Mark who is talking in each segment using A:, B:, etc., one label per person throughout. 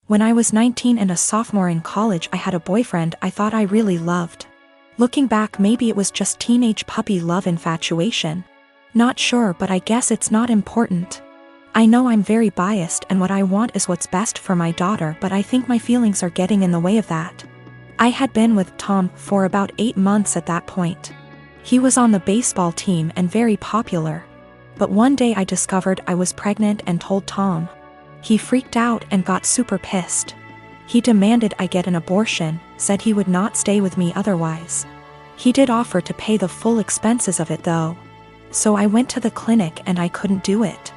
A: When I was 19 and a sophomore in college, I had a boyfriend I thought I really loved. Looking back, maybe it was just teenage puppy love infatuation. Not sure, but I guess it's not important. I know I'm very biased and what I want is what's best for my daughter, but I think my feelings are getting in the way of that. I had been with Tom for about 8 months at that point. He was on the baseball team and very popular. But one day I discovered I was pregnant and told Tom. He freaked out and got super pissed. He demanded I get an abortion, said he would not stay with me otherwise. He did offer to pay the full expenses of it though. So I went to the clinic and I couldn't do it.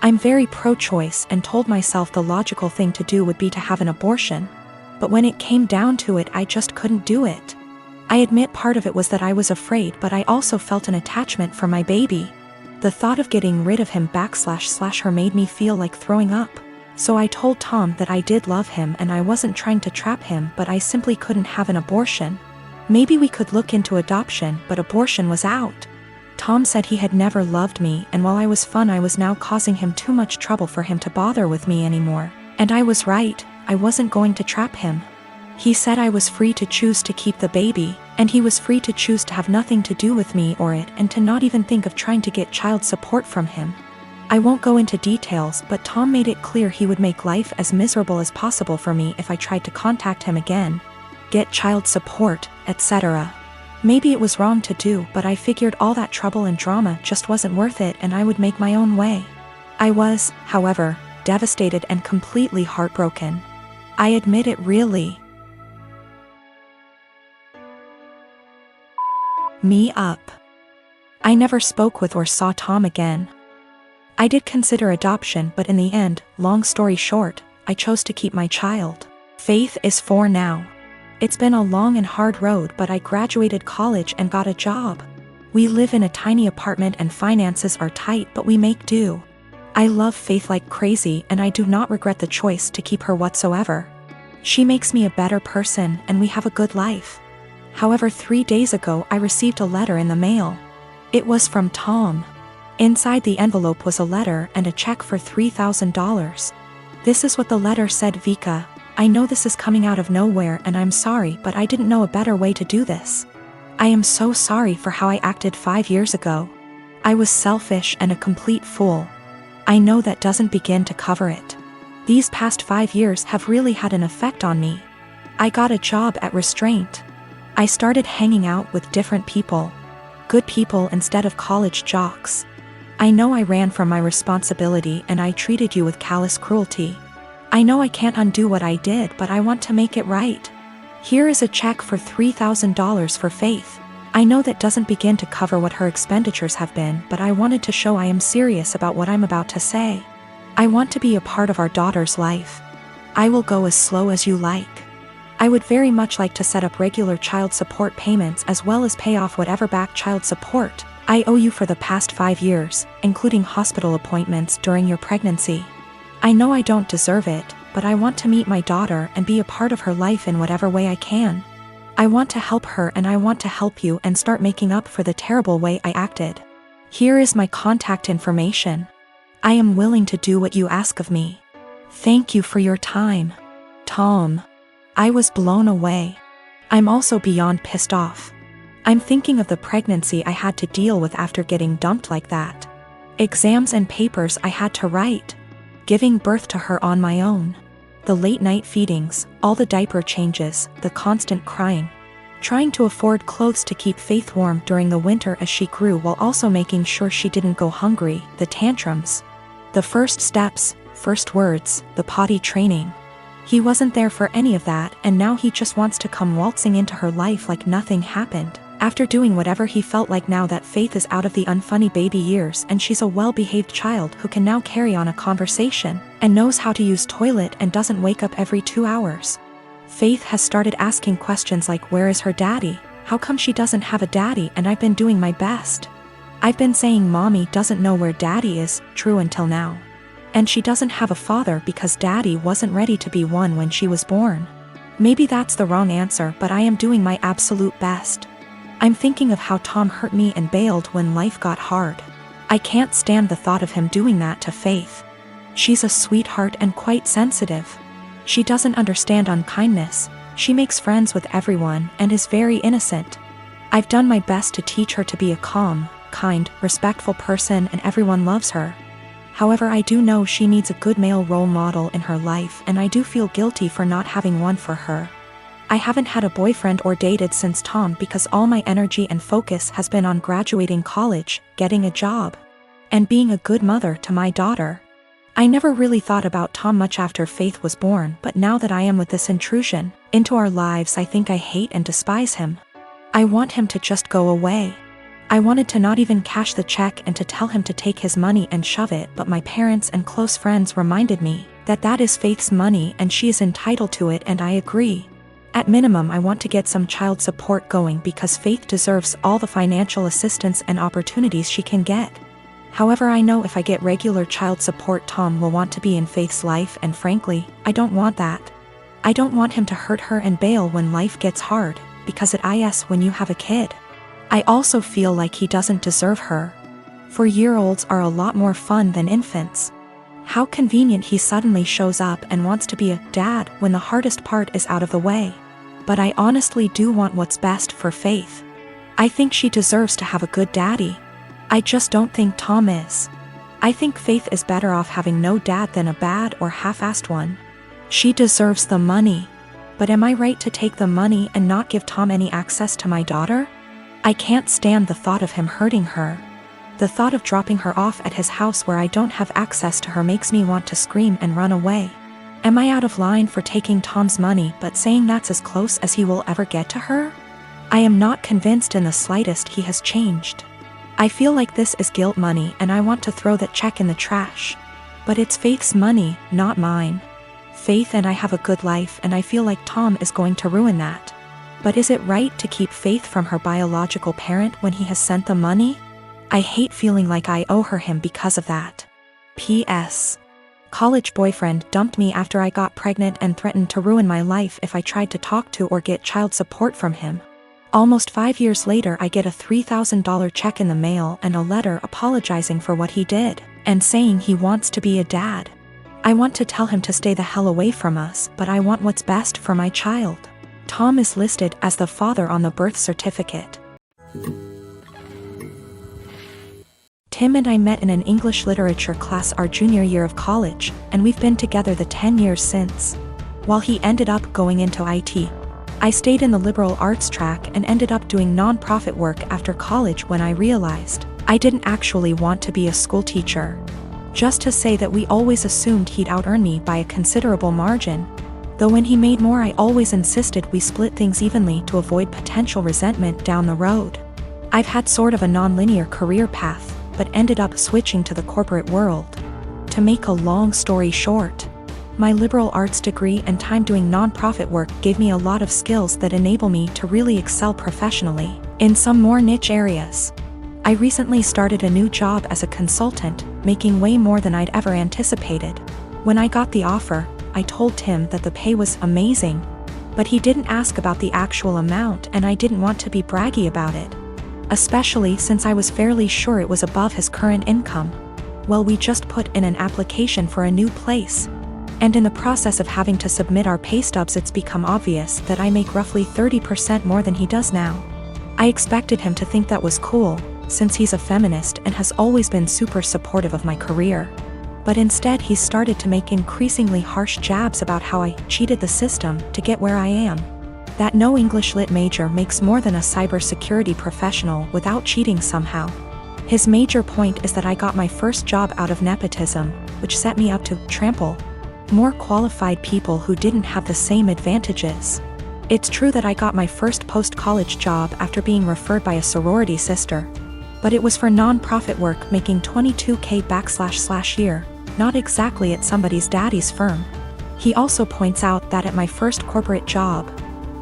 A: I'm very pro-choice and told myself the logical thing to do would be to have an abortion. But when it came down to it, I just couldn't do it. I admit part of it was that I was afraid, but I also felt an attachment for my baby. The thought of getting rid of him / her made me feel like throwing up. So I told Tom that I did love him and I wasn't trying to trap him, but I simply couldn't have an abortion. Maybe we could look into adoption, but abortion was out. Tom said he had never loved me, and while I was fun, I was now causing him too much trouble for him to bother with me anymore. And I was right, I wasn't going to trap him. He said I was free to choose to keep the baby, and he was free to choose to have nothing to do with me or it, and to not even think of trying to get child support from him. I won't go into details, but Tom made it clear he would make life as miserable as possible for me if I tried to contact him again, get child support, etc. Maybe it was wrong to do, but I figured all that trouble and drama just wasn't worth it and I would make my own way. I was, however, devastated and completely heartbroken. I admit it really me up. I never spoke with or saw Tom again. I did consider adoption, but in the end, long story short, I chose to keep my child. Faith is 4 now. It's been a long and hard road, but I graduated college and got a job. We live in a tiny apartment and finances are tight, but we make do. I love Faith like crazy and I do not regret the choice to keep her whatsoever. She makes me a better person and we have a good life. However, 3 days ago I received a letter in the mail. It was from Tom. Inside the envelope was a letter and a check for $3,000. This is what the letter said: Vika, I know this is coming out of nowhere and I'm sorry, but I didn't know a better way to do this. I am so sorry for how I acted 5 years ago. I was selfish and a complete fool. I know that doesn't begin to cover it. These past 5 years have really had an effect on me. I got a job at Restraint. I started hanging out with different people. Good people instead of college jocks. I know I ran from my responsibility and I treated you with callous cruelty. I know I can't undo what I did, but I want to make it right. Here is a check for $3,000 for Faith. I know that doesn't begin to cover what her expenditures have been, but I wanted to show I am serious about what I'm about to say. I want to be a part of our daughter's life. I will go as slow as you like. I would very much like to set up regular child support payments as well as pay off whatever back child support I owe you for the past 5 years, including hospital appointments during your pregnancy. I know I don't deserve it, but I want to meet my daughter and be a part of her life in whatever way I can. I want to help her and I want to help you and start making up for the terrible way I acted. Here is my contact information. I am willing to do what you ask of me. Thank you for your time. Tom. I was blown away. I'm also beyond pissed off. I'm thinking of the pregnancy I had to deal with after getting dumped like that. Exams and papers I had to write. Giving birth to her on my own. The late night feedings, all the diaper changes, the constant crying. Trying to afford clothes to keep Faith warm during the winter as she grew while also making sure she didn't go hungry, the tantrums. The first steps, first words, the potty training. He wasn't there for any of that, and now he just wants to come waltzing into her life like nothing happened. After doing whatever he felt like now that Faith is out of the unfunny baby years and she's a well-behaved child who can now carry on a conversation, and knows how to use toilet and doesn't wake up every 2 hours. Faith has started asking questions like, where is her daddy? How come she doesn't have a daddy? And I've been doing my best. I've been saying mommy doesn't know where daddy is, true until now. And she doesn't have a father because daddy wasn't ready to be one when she was born. Maybe that's the wrong answer, but I am doing my absolute best. I'm thinking of how Tom hurt me and bailed when life got hard. I can't stand the thought of him doing that to Faith. She's a sweetheart and quite sensitive. She doesn't understand unkindness. She makes friends with everyone and is very innocent. I've done my best to teach her to be a calm, kind, respectful person, and everyone loves her. However, I do know she needs a good male role model in her life, and I do feel guilty for not having one for her. I haven't had a boyfriend or dated since Tom because all my energy and focus has been on graduating college, getting a job, and being a good mother to my daughter. I never really thought about Tom much after Faith was born, but now that I am with this intrusion into our lives, I think I hate and despise him. I want him to just go away. I wanted to not even cash the check and to tell him to take his money and shove it, but my parents and close friends reminded me that that is Faith's money and she is entitled to it, and I agree. At minimum, I want to get some child support going because Faith deserves all the financial assistance and opportunities she can get. However, I know if I get regular child support, Tom will want to be in Faith's life, and frankly, I don't want that. I don't want him to hurt her and bail when life gets hard, because it is when you have a kid. I also feel like he doesn't deserve her. 4-year-olds are a lot more fun than infants. How convenient he suddenly shows up and wants to be a dad when the hardest part is out of the way. But I honestly do want what's best for Faith. I think she deserves to have a good daddy. I just don't think Tom is. I think Faith is better off having no dad than a bad or half-assed one. She deserves the money. But am I right to take the money and not give Tom any access to my daughter? I can't stand the thought of him hurting her. The thought of dropping her off at his house where I don't have access to her makes me want to scream and run away. Am I out of line for taking Tom's money but saying that's as close as he will ever get to her? I am not convinced in the slightest he has changed. I feel like this is guilt money and I want to throw that check in the trash. But it's Faith's money, not mine. Faith and I have a good life, and I feel like Tom is going to ruin that. But is it right to keep Faith from her biological parent when he has sent the money? I hate feeling like I owe her him because of that. P.S. College boyfriend dumped me after I got pregnant and threatened to ruin my life if I tried to talk to or get child support from him. Almost 5 years later, I get a $3,000 check in the mail and a letter apologizing for what he did, and saying he wants to be a dad. I want to tell him to stay the hell away from us, but I want what's best for my child. Tom is listed as the father on the birth certificate. Tim and I met in an English literature class our junior year of college, and we've been together the 10 years since. While he ended up going into IT, I stayed in the liberal arts track and ended up doing non-profit work after college when I realized I didn't actually want to be a school teacher. Just to say that we always assumed he'd out-earn me by a considerable margin. Though when he made more, I always insisted we split things evenly to avoid potential resentment down the road. I've had sort of a non-linear career path, but ended up switching to the corporate world. To make a long story short, my liberal arts degree and time doing non-profit work gave me a lot of skills that enable me to really excel professionally in some more niche areas. I recently started a new job as a consultant, making way more than I'd ever anticipated. When I got the offer, I told Tim that the pay was amazing, but he didn't ask about the actual amount, and I didn't want to be braggy about it, especially since I was fairly sure it was above his current income. Well, we just put in an application for a new place, and in the process of having to submit our pay stubs, it's become obvious that I make roughly 30% more than he does now. I expected him to think that was cool, since he's a feminist and has always been super supportive of my career. But instead, he started to make increasingly harsh jabs about how I cheated the system to get where I am. That no English lit major makes more than a cybersecurity professional without cheating somehow. His major point is that I got my first job out of nepotism, which set me up to trample more qualified people who didn't have the same advantages. It's true that I got my first post-college job after being referred by a sorority sister, but it was for non-profit work making $22K /year, not exactly at somebody's daddy's firm. He also points out that at my first corporate job,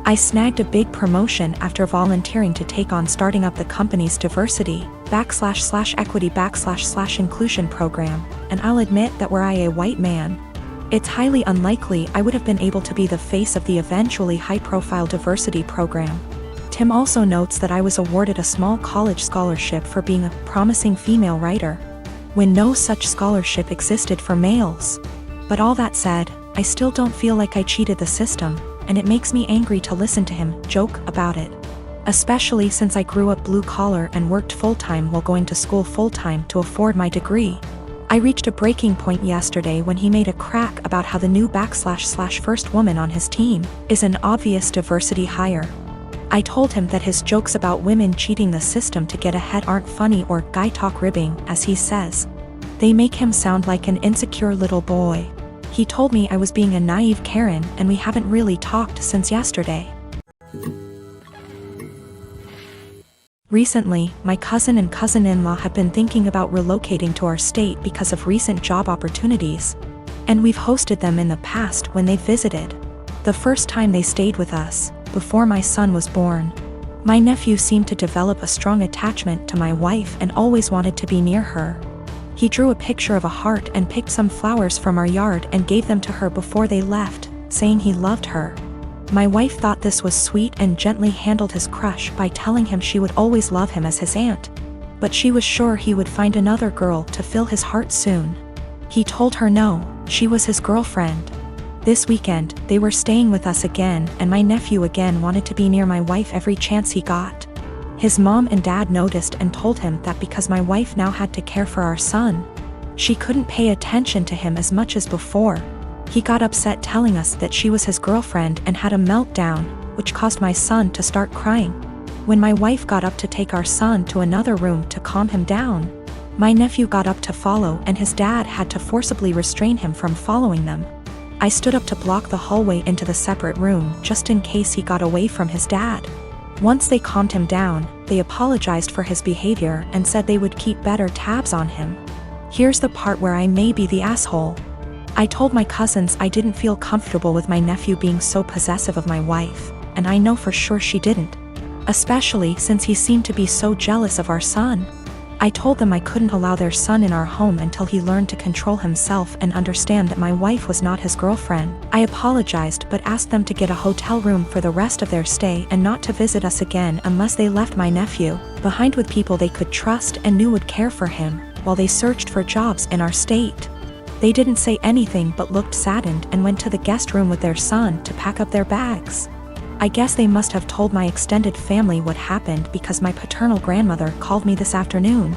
A: I snagged a big promotion after volunteering to take on starting up the company's diversity /equity /inclusion program, and I'll admit that were I a white man, it's highly unlikely I would have been able to be the face of the eventually high-profile diversity program. Tim also notes that I was awarded a small college scholarship for being a promising female writer, when no such scholarship existed for males. But all that said, I still don't feel like I cheated the system, and it makes me angry to listen to him joke about it. Especially since I grew up blue-collar and worked full-time while going to school full-time to afford my degree. I reached a breaking point yesterday when he made a crack about how the new / first woman on his team is an obvious diversity hire. I told him that his jokes about women cheating the system to get ahead aren't funny or guy talk ribbing, as he says. They make him sound like an insecure little boy. He told me I was being a naive Karen and we haven't really talked since yesterday. Recently, my cousin and cousin-in-law have been thinking about relocating to our state because of recent job opportunities. And we've hosted them in the past when they visited. The first time they stayed with us, before my son was born. My nephew seemed to develop a strong attachment to my wife and always wanted to be near her. He drew a picture of a heart and picked some flowers from our yard and gave them to her before they left, saying he loved her. My wife thought this was sweet and gently handled his crush by telling him she would always love him as his aunt. But she was sure he would find another girl to fill his heart soon. He told her no, she was his girlfriend. This weekend, they were staying with us again and my nephew again wanted to be near my wife every chance he got. His mom and dad noticed and told him that because my wife now had to care for our son, she couldn't pay attention to him as much as before. He got upset telling us that she was his girlfriend and had a meltdown, which caused my son to start crying. When my wife got up to take our son to another room to calm him down, my nephew got up to follow and his dad had to forcibly restrain him from following them. I stood up to block the hallway into the separate room just in case he got away from his dad. Once they calmed him down, they apologized for his behavior and said they would keep better tabs on him. Here's the part where I may be the asshole. I told my cousins I didn't feel comfortable with my nephew being so possessive of my wife, and I know for sure she didn't. Especially since he seemed to be so jealous of our son. I told them I couldn't allow their son in our home until he learned to control himself and understand that my wife was not his girlfriend. I apologized but asked them to get a hotel room for the rest of their stay and not to visit us again unless they left my nephew behind with people they could trust and knew would care for him, while they searched for jobs in our state. They didn't say anything but looked saddened and went to the guest room with their son to pack up their bags. I guess they must have told my extended family what happened because my paternal grandmother called me this afternoon,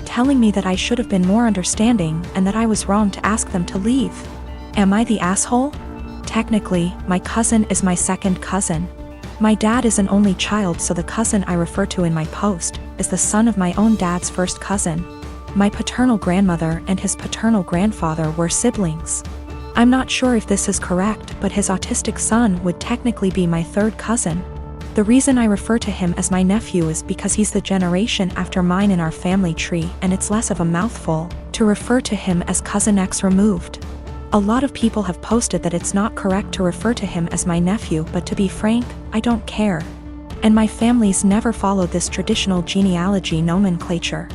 A: telling me that I should have been more understanding and that I was wrong to ask them to leave. Am I the asshole? Technically, my cousin is my second cousin. My dad is an only child, so the cousin I refer to in my post is the son of my own dad's first cousin. My paternal grandmother and his paternal grandfather were siblings. I'm not sure if this is correct, but his autistic son would technically be my third cousin. The reason I refer to him as my nephew is because he's the generation after mine in our family tree and it's less of a mouthful to refer to him as cousin X removed. A lot of people have posted that it's not correct to refer to him as my nephew, but to be frank, I don't care. And my family's never followed this traditional genealogy nomenclature.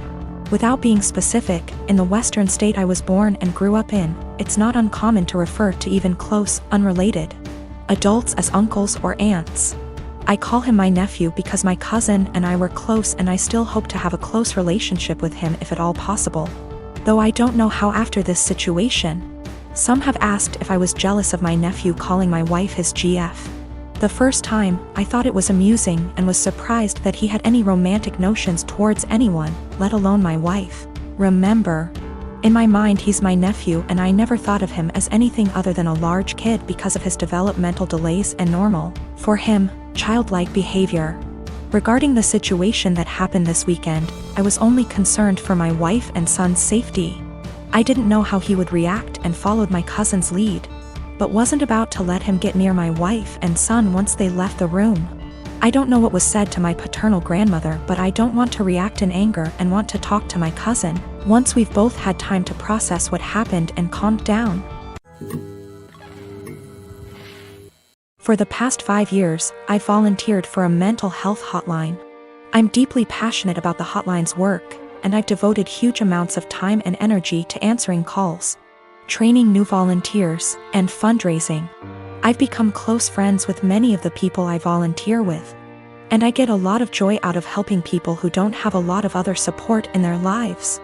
A: Without being specific, in the western state I was born and grew up in, it's not uncommon to refer to even close, unrelated adults as uncles or aunts. I call him my nephew because my cousin and I were close and I still hope to have a close relationship with him if at all possible. Though I don't know how after this situation. Some have asked if I was jealous of my nephew calling my wife his GF. The first time, I thought it was amusing and was surprised that he had any romantic notions towards anyone, let alone my wife. Remember, in my mind he's my nephew and I never thought of him as anything other than a large kid because of his developmental delays and normal, for him, childlike behavior. Regarding the situation that happened this weekend, I was only concerned for my wife and son's safety. I didn't know how he would react and followed my cousin's lead, but wasn't about to let him get near my wife and son once they left the room. I don't know what was said to my paternal grandmother, but I don't want to react in anger and want to talk to my cousin once we've both had time to process what happened and calmed down. For the past 5 years, I volunteered for a mental health hotline. I'm deeply passionate about the hotline's work, and I've devoted huge amounts of time and energy to answering calls, training new volunteers, and fundraising. I've become close friends with many of the people I volunteer with, and I get a lot of joy out of helping people who don't have a lot of other support in their lives.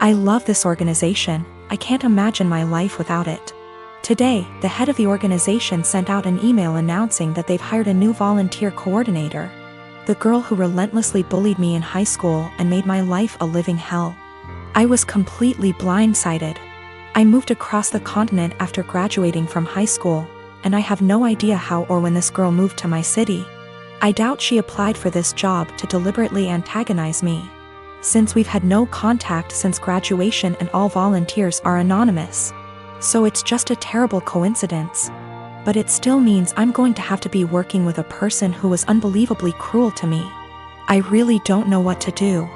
A: I love this organization. I can't imagine my life without it. Today, the head of the organization sent out an email announcing that they've hired a new volunteer coordinator. The girl who relentlessly bullied me in high school and made my life a living hell. I was completely blindsided. I moved across the continent after graduating from high school, and I have no idea how or when this girl moved to my city. I doubt she applied for this job to deliberately antagonize me, since we've had no contact since graduation and all volunteers are anonymous. So it's just a terrible coincidence. But it still means I'm going to have to be working with a person who was unbelievably cruel to me. I really don't know what to do.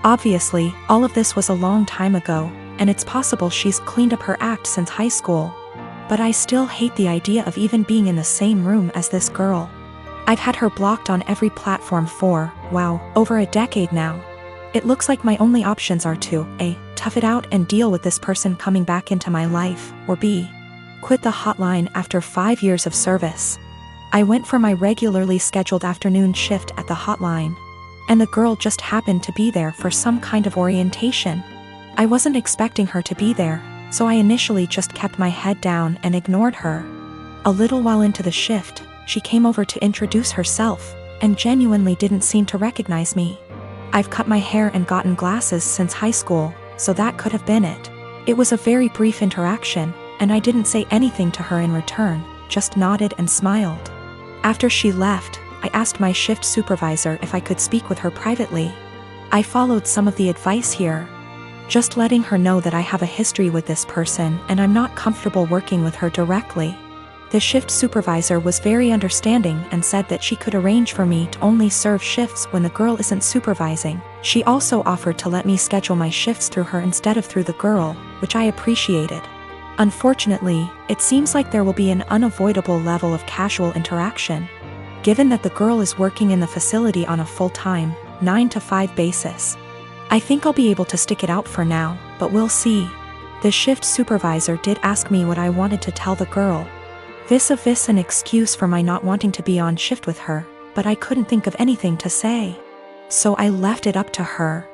A: Obviously, all of this was a long time ago, and it's possible she's cleaned up her act since high school. But I still hate the idea of even being in the same room as this girl. I've had her blocked on every platform for, wow, over a decade now. It looks like my only options are to A. Tough it out and deal with this person coming back into my life, or B. Quit the hotline after 5 years of service. I went for my regularly scheduled afternoon shift at the hotline, and the girl just happened to be there for some kind of orientation. I wasn't expecting her to be there, so I initially just kept my head down and ignored her. A little while into the shift, she came over to introduce herself, and genuinely didn't seem to recognize me. I've cut my hair and gotten glasses since high school, so that could have been it. It was a very brief interaction, and I didn't say anything to her in return, just nodded and smiled. After she left, I asked my shift supervisor if I could speak with her privately. I followed some of the advice here, just letting her know that I have a history with this person and I'm not comfortable working with her directly. The shift supervisor was very understanding and said that she could arrange for me to only serve shifts when the girl isn't supervising. She also offered to let me schedule my shifts through her instead of through the girl, which I appreciated. Unfortunately, it seems like there will be an unavoidable level of casual interaction, given that the girl is working in the facility on a full-time, 9-to-5 basis. I think I'll be able to stick it out for now, but we'll see. The shift supervisor did ask me what I wanted to tell the girl. Vis-a-vis an excuse for my not wanting to be on shift with her, but I couldn't think of anything to say. So I left it up to her.